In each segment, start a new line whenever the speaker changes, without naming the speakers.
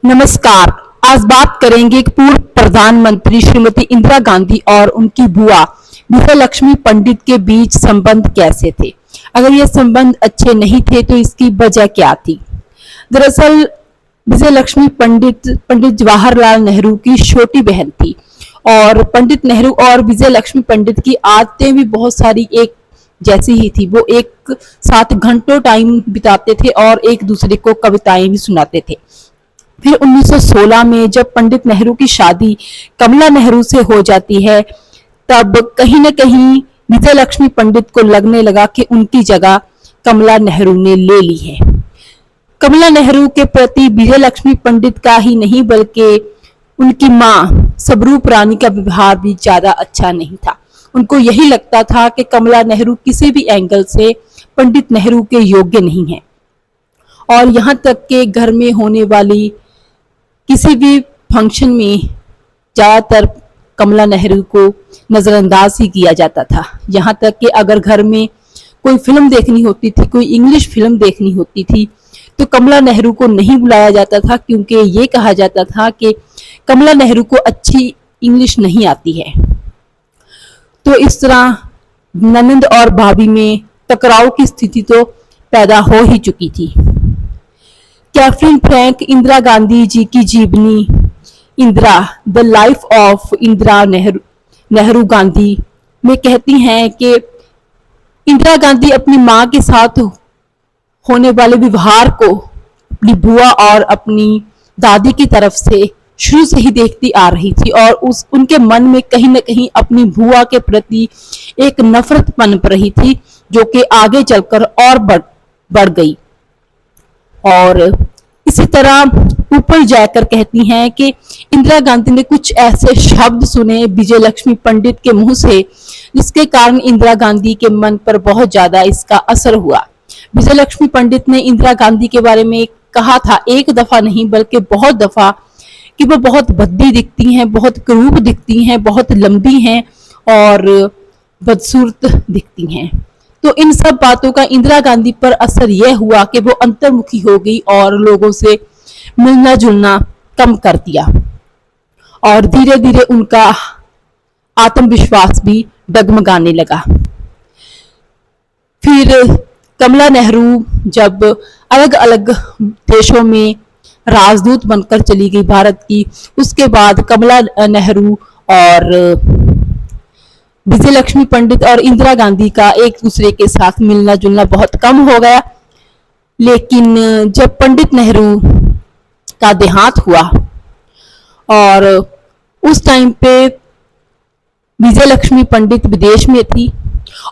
नमस्कार। आज बात करेंगे कि पूर्व प्रधानमंत्री श्रीमती इंदिरा गांधी और उनकी बुआ विजयलक्ष्मी पंडित के बीच संबंध कैसे थे। अगर ये संबंध अच्छे नहीं थे तो इसकी वजह क्या थी। दरअसल विजयलक्ष्मी पंडित जवाहरलाल नेहरू की छोटी बहन थी और पंडित नेहरू और विजयलक्ष्मी पंडित की आदतें भी बहुत सारी एक जैसी ही थी। वो एक साथ घंटों टाइम बिताते थे और एक दूसरे को कविताएं भी सुनाते थे। फिर 1916 में जब पंडित नेहरू की शादी कमला नेहरू से हो जाती है, तब कहीं न कहीं विजयलक्ष्मी पंडित को लगने लगा कि उनकी जगह कमला नेहरू ने ले ली है। कमला नेहरू के प्रति विजयलक्ष्मी पंडित का ही नहीं बल्कि उनकी मां स्वरूप रानी का व्यवहार भी ज्यादा अच्छा नहीं था। उनको यही लगता था कि कमला नेहरू किसी भी एंगल से पंडित नेहरू के योग्य नहीं है और यहाँ तक के घर में होने वाली किसी भी फंक्शन में ज्यादातर कमला नेहरू को नजरअंदाज ही किया जाता था। यहाँ तक कि अगर घर में कोई फिल्म देखनी होती थी, कोई इंग्लिश फिल्म देखनी होती थी, तो कमला नेहरू को नहीं बुलाया जाता था क्योंकि ये कहा जाता था कि कमला नेहरू को अच्छी इंग्लिश नहीं आती है। तो इस तरह ननंद और भाभी में टकराव की स्थिति तो पैदा हो ही चुकी थी। कैथरीन फ्रैंक इंदिरा गांधी जी की जीवनी Indira the life of Indira Nehru Gandhi में कहती हैं कि इंदिरा गांधी अपनी मां के साथ होने वाले व्यवहार को अपनी बुआ और अपनी दादी की तरफ से शुरू से ही देखती आ रही थी और उनके मन में कहीं न कहीं अपनी बुआ के प्रति एक नफरत पनप रही थी, जो कि आगे चलकर और बढ़ गई। और इसी तरह ऊपर जाकर कहती हैं कि इंदिरा गांधी ने कुछ ऐसे शब्द सुने विजयलक्ष्मी पंडित के मुंह से, जिसके कारण इंदिरा गांधी के मन पर बहुत ज्यादा इसका असर हुआ। विजयलक्ष्मी पंडित ने इंदिरा गांधी के बारे में कहा था, एक दफा नहीं बल्कि बहुत दफा, कि वो बहुत भद्दी दिखती हैं, बहुत क्रूर दिखती हैं, बहुत लंबी हैं और बदसूरत दिखती हैं। तो इन सब बातों का इंदिरा गांधी पर असर यह हुआ कि वो अंतर्मुखी हो गई और लोगों से मिलना जुलना कम कर दिया और धीरे धीरे उनका आत्मविश्वास भी डगमगाने लगा। फिर कमला नेहरू जब अलग अलग देशों में राजदूत बनकर चली गई भारत की, उसके बाद कमला नेहरू और विजयलक्ष्मी पंडित और इंदिरा गांधी का एक दूसरे के साथ मिलना जुलना बहुत कम हो गया। लेकिन जब पंडित नेहरू का देहांत हुआ और उस टाइम पे विजयलक्ष्मी पंडित विदेश में थी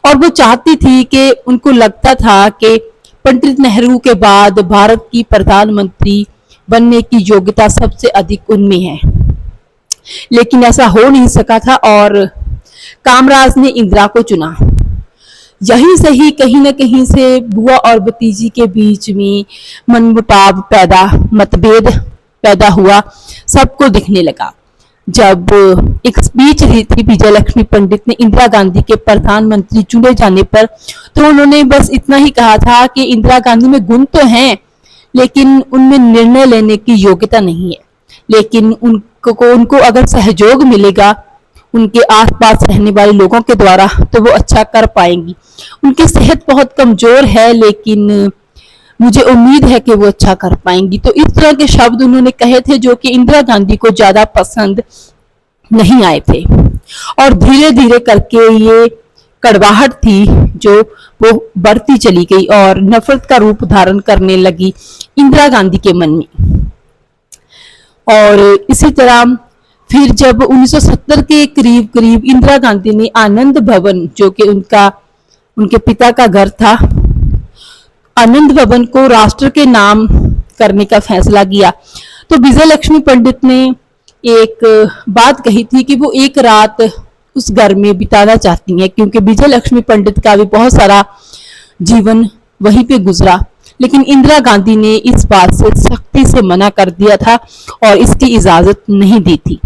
और वो चाहती थी कि उनको लगता था कि पंडित नेहरू के बाद भारत की प्रधानमंत्री बनने की योग्यता सबसे अधिक उनमें है, लेकिन ऐसा हो नहीं सका था और कामराज ने इंदिरा को चुना। यहीं से ही कहीं न कहीं से बुआ और भतीजी के बीच में मनमुटाव मतभेद पैदा हुआ, सबको दिखने लगा। जब एक स्पीच दी थी विजयलक्ष्मी पंडित ने इंदिरा गांधी के प्रधानमंत्री चुने जाने पर, तो उन्होंने बस इतना ही कहा था कि इंदिरा गांधी में गुण तो हैं, लेकिन उनमें निर्णय लेने की योग्यता नहीं है, लेकिन उनको अगर सहयोग मिलेगा उनके आसपास रहने वाले लोगों के द्वारा तो वो अच्छा कर पाएंगी। उनकी सेहत बहुत कमजोर है, लेकिन मुझे उम्मीद है कि वो अच्छा कर पाएंगी। तो इस तरह के शब्द उन्होंने कहे थे जो कि इंदिरा गांधी को ज्यादा पसंद नहीं आए थे और धीरे धीरे करके ये कड़वाहट थी जो वो बढ़ती चली गई और नफरत का रूप धारण करने लगी इंदिरा गांधी के मन में। और इसी तरह फिर जब 1970 के करीब करीब इंदिरा गांधी ने आनंद भवन, जो कि उनके पिता का घर था, आनंद भवन को राष्ट्र के नाम करने का फैसला किया, तो विजयलक्ष्मी पंडित ने एक बात कही थी कि वो एक रात उस घर में बिताना चाहती हैं, क्योंकि विजयलक्ष्मी पंडित का भी बहुत सारा जीवन वहीं पे गुजरा। लेकिन इंदिरा गांधी ने इस बात से सख्ती से मना कर दिया था और इसकी इजाजत नहीं दी थी।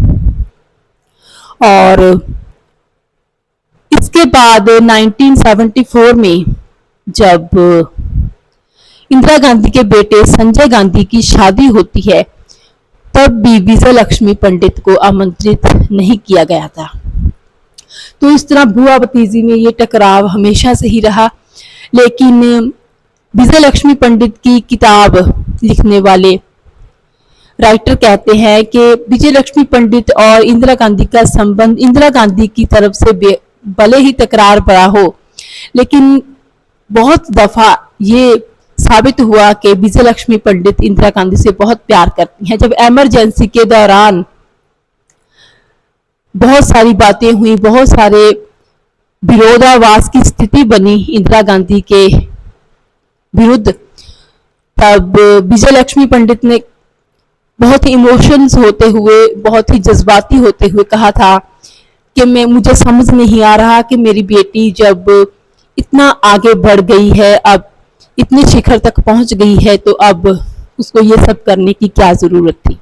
और इसके बाद 1974 में जब इंदिरा गांधी के बेटे संजय गांधी की शादी होती है, तब भी विजय लक्ष्मी पंडित को आमंत्रित नहीं किया गया था। तो इस तरह बुआ भतीजी में ये टकराव हमेशा से ही रहा। लेकिन विजय लक्ष्मी पंडित की किताब लिखने वाले राइटर कहते हैं कि विजय लक्ष्मी पंडित और इंदिरा गांधी का संबंध इंदिरा गांधी की तरफ से भले ही तकरार भरा हो, लेकिन बहुत दफा ये साबित हुआ कि विजय लक्ष्मी पंडित इंदिरा गांधी से बहुत प्यार करती हैं। जब इमरजेंसी के दौरान बहुत सारी बातें हुई, बहुत सारे विरोधाभास की स्थिति बनी इंदिरा गांधी के विरुद्ध, तब विजय लक्ष्मी पंडित ने बहुत ही इमोशंस होते हुए, बहुत ही जज्बाती होते हुए कहा था कि मुझे समझ नहीं आ रहा कि मेरी बेटी जब इतना आगे बढ़ गई है, अब इतने शिखर तक पहुंच गई है, तो अब उसको ये सब करने की क्या जरूरत थी।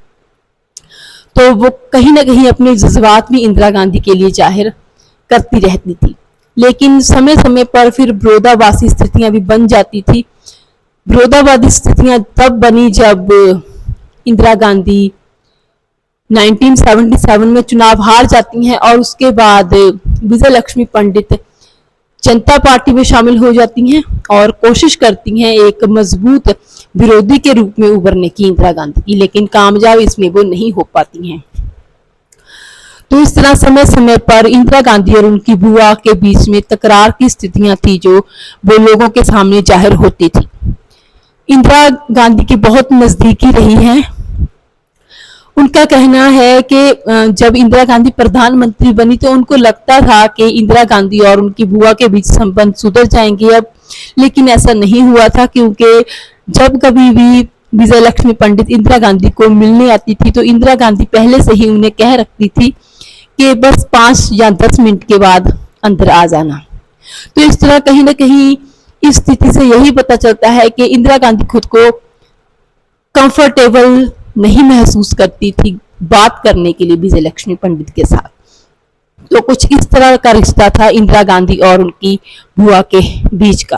तो वो कहीं ना कहीं अपने जज्बात भी इंदिरा गांधी के लिए जाहिर करती रहती थी। लेकिन समय समय पर फिर विरोधाभासी स्थितियां भी बन जाती थी। विरोधाभासी स्थितियां तब बनी जब इंदिरा गांधी 1977 में चुनाव हार जाती हैं और उसके बाद विजय लक्ष्मी पंडित जनता पार्टी में शामिल हो जाती हैं और कोशिश करती हैं एक मजबूत विरोधी के रूप में उभरने की इंदिरा गांधी की, लेकिन कामयाब इसमें वो नहीं हो पाती हैं। तो इस तरह समय समय पर इंदिरा गांधी और उनकी बुआ के बीच में तकरार की स्थितियां थी जो वो लोगों के सामने जाहिर होती थी। इंदिरा गांधी की बहुत नजदीकी रही हैं। उनका कहना है कि जब इंदिरा गांधी प्रधानमंत्री बनी तो उनको लगता था कि इंदिरा गांधी और उनकी बुआ के बीच संबंध सुधर जाएंगे अब, लेकिन ऐसा नहीं हुआ था, क्योंकि जब कभी भी विजय लक्ष्मी पंडित इंदिरा गांधी को मिलने आती थी तो इंदिरा गांधी पहले से ही उन्हें कह रखती थी कि बस 5 या 10 मिनट के बाद अंदर आ जाना। तो इस तरह कहीं ना कहीं इस स्थिति से यही पता चलता है कि इंदिरा गांधी खुद को कंफर्टेबल नहीं महसूस करती थी बात करने के लिए विजय लक्ष्मी पंडित के साथ। तो कुछ इस तरह का रिश्ता था इंदिरा गांधी और उनकी बुआ के बीच का।